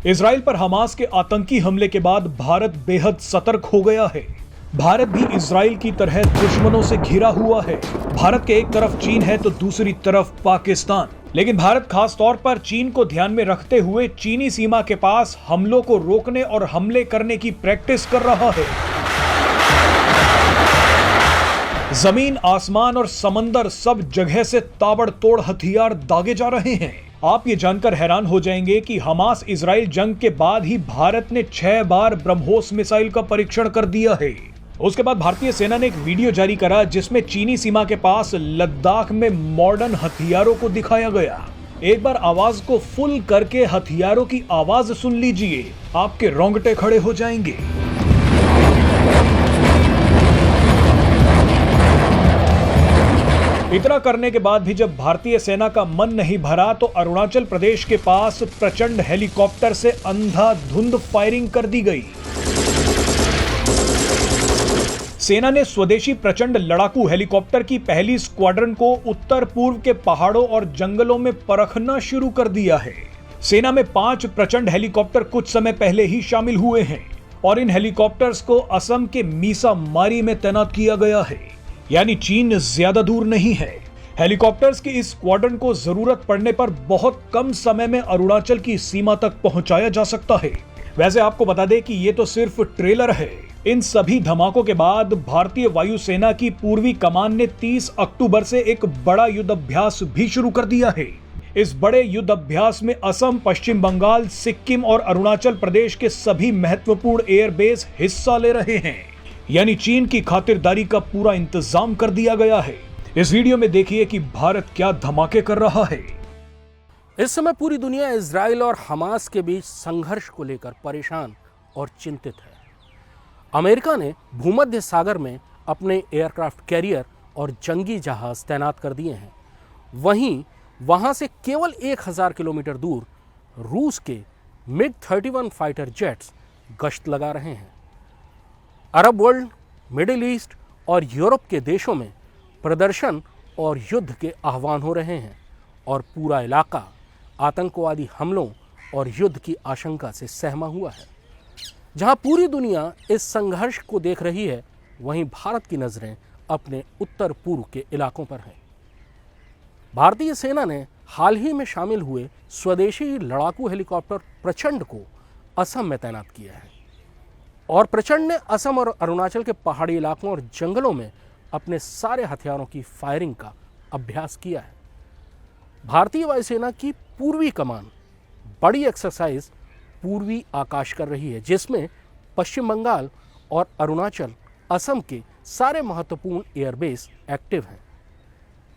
Israel पर Hamas के आतंकी हमले के बाद भारत बेहद सतर्क हो गया है। भारत भी इजराइल की तरह दुश्मनों से घिरा हुआ है। भारत के एक तरफ चीन है तो दूसरी तरफ पाकिस्तान। लेकिन भारत खास तौर पर चीन को ध्यान में रखते हुए चीनी सीमा के पास हमलों को रोकने और हमले करने की प्रैक्टिस कर रहा है। जमीन, आसमान और समंदर सब जगह से ताबड़तोड़ हथियार दागे जा रहे हैं। आप ये जानकर हैरान हो जाएंगे कि हमास इजराइल जंग के बाद ही भारत ने 6 बार ब्रह्मोस मिसाइल का परीक्षण कर दिया है। उसके बाद भारतीय सेना ने एक वीडियो जारी करा जिसमें चीनी सीमा के पास लद्दाख में मॉडर्न हथियारों को दिखाया गया। एक बार आवाज को फुल करके हथियारों की आवाज सुन लीजिए, आपके रोंगटे खड़े हो जाएंगे। इतना करने के बाद भी जब भारतीय सेना का मन नहीं भरा तो अरुणाचल प्रदेश के पास प्रचंड हेलीकॉप्टर से अंधाधुंध फायरिंग कर दी गई। सेना ने स्वदेशी प्रचंड लड़ाकू हेलीकॉप्टर की पहली स्क्वाड्रन को उत्तर पूर्व के पहाड़ों और जंगलों में परखना शुरू कर दिया है। सेना में 5 प्रचंड हेलीकॉप्टर कुछ समय पहले ही शामिल हुए हैं और इन हेलीकॉप्टर्स को असम के मीसा मारी में तैनात किया गया है, यानी चीन ज्यादा दूर नहीं है। हेलीकॉप्टर्स की इस स्क्वाड्रन को जरूरत पड़ने पर बहुत कम समय में अरुणाचल की सीमा तक पहुंचाया जा सकता है। वैसे आपको बता दें कि ये तो सिर्फ ट्रेलर है। इन सभी धमाकों के बाद भारतीय वायुसेना की पूर्वी कमान ने 30 अक्टूबर से एक बड़ा युद्ध अभ्यास भी शुरू कर दिया है। इस बड़े युद्ध अभ्यास में असम, पश्चिम बंगाल, सिक्किम और अरुणाचल प्रदेश के सभी महत्वपूर्ण एयरबेस हिस्सा ले रहे हैं, यानी चीन की खातिरदारी का पूरा इंतजाम कर दिया गया है। इस वीडियो में देखिए कि भारत क्या धमाके कर रहा है। इस समय पूरी दुनिया इजराइल और हमास के बीच संघर्ष को लेकर परेशान और चिंतित है। अमेरिका ने भूमध्य सागर में अपने एयरक्राफ्ट कैरियर और जंगी जहाज तैनात कर दिए हैं। वहीं वहां से केवल 1000 किलोमीटर दूर रूस के MiG-31 फाइटर जेट्स गश्त लगा रहे हैं। अरब वर्ल्ड, मिडिल ईस्ट और यूरोप के देशों में प्रदर्शन और युद्ध के आह्वान हो रहे हैं और पूरा इलाका आतंकवादी हमलों और युद्ध की आशंका से सहमा हुआ है। जहां पूरी दुनिया इस संघर्ष को देख रही है, वहीं भारत की नजरें अपने उत्तर पूर्व के इलाकों पर हैं। भारतीय सेना ने हाल ही में शामिल हुए स्वदेशी लड़ाकू हेलीकॉप्टर प्रचंड को असम में तैनात किया है और प्रचंड ने असम और अरुणाचल के पहाड़ी इलाकों और जंगलों में अपने सारे हथियारों की फायरिंग का अभ्यास किया है। भारतीय वायुसेना की पूर्वी कमान बड़ी एक्सरसाइज पूर्वी आकाश कर रही है, जिसमें पश्चिम बंगाल और अरुणाचल, असम के सारे महत्वपूर्ण एयरबेस एक्टिव हैं।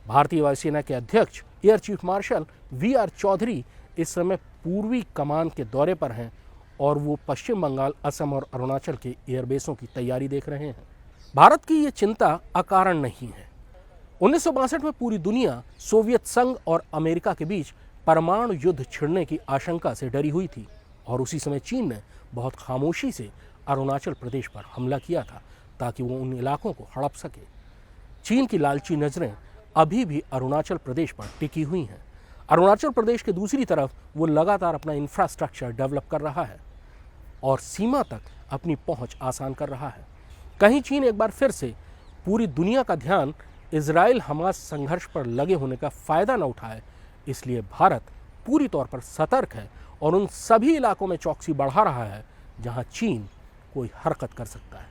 भारतीय वायुसेना के अध्यक्ष air chief marshal VR Chaudhary इस समय पूर्वी कमान के दौरे पर हैं और वो पश्चिम बंगाल, असम और अरुणाचल के एयरबेसों की तैयारी देख रहे हैं। भारत की ये चिंता अकारण नहीं है। 1962 में पूरी दुनिया सोवियत संघ और अमेरिका के बीच परमाणु युद्ध छिड़ने की आशंका से डरी हुई थी और उसी समय चीन ने बहुत खामोशी से अरुणाचल प्रदेश पर हमला किया था ताकि वो उन इलाकों को हड़प सके। चीन की लालची नजरें अभी भी अरुणाचल प्रदेश पर टिकी हुई हैं। अरुणाचल प्रदेश के दूसरी तरफ वो लगातार अपना इंफ्रास्ट्रक्चर डेवलप कर रहा है और सीमा तक अपनी पहुंच आसान कर रहा है। कहीं चीन एक बार फिर से पूरी दुनिया का ध्यान इजराइल हमास संघर्ष पर लगे होने का फायदा न उठाए, इसलिए भारत पूरी तौर पर सतर्क है और उन सभी इलाकों में चौकसी बढ़ा रहा है जहां चीन कोई हरकत कर सकता है।